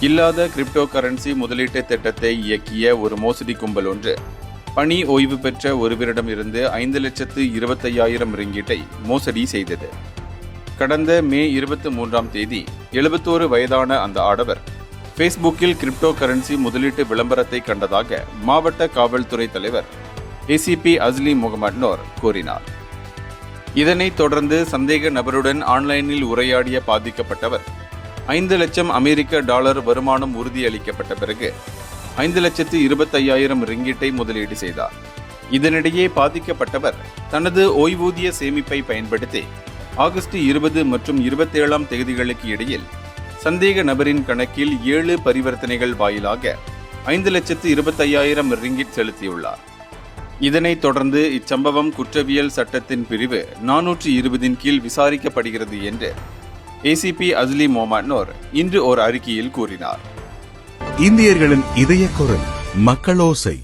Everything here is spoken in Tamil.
இல்லாத கிரிப்டோ கரன்சி முதலீட்டு திட்டத்தை இயக்கிய ஒரு மோசடி கும்பல் ஒன்று பணி ஓய்வு பெற்ற ஒருவரிடம் இருந்து 5,25,000 ரிங்கிட்டை மோசடி செய்தது. கடந்த மே 23ஆம் தேதி 71 வயதான அந்த ஆடவர் ஃபேஸ்புக்கில் கிரிப்டோ கரன்சி முதலீட்டு விளம்பரத்தை கண்டதாக மாவட்ட காவல்துறை தலைவர் ஏசிபி அஸ்லி முகமது நூர் கூறினார். இதனைத் தொடர்ந்து சந்தேக நபருடன் ஆன்லைனில் உரையாடிய பாதிக்கப்பட்டவர் 5 லட்சம் அமெரிக்க டாலர் வருமானம் உறுதியளிக்கப்பட்ட பிறகு 5,25,000 ரிங்கிட்டை முதலீடு செய்தார். இதனிடையே பாதிக்கப்பட்டவர் தனது ஓய்வூதிய சேமிப்பை பயன்படுத்தி ஆகஸ்ட் 20 மற்றும் 27ஆம் தேதிகளுக்கு இடையில் சந்தேக நபரின் கணக்கில் 7 பரிவர்த்தனைகள் வாயிலாக 5,25,000 ரிங்கிட் செலுத்தியுள்ளார். இதனைத் தொடர்ந்து இச்சம்பவம் குற்றவியல் சட்டத்தின் பிரிவு 420 கீழ் விசாரிக்கப்படுகிறது என்று ஏசிபி அஸ்லி முகமது நூர் இன்று ஒரு அறிக்கையில் கூறினார். இந்தியர்களின் இதய குரல் மக்களோசை.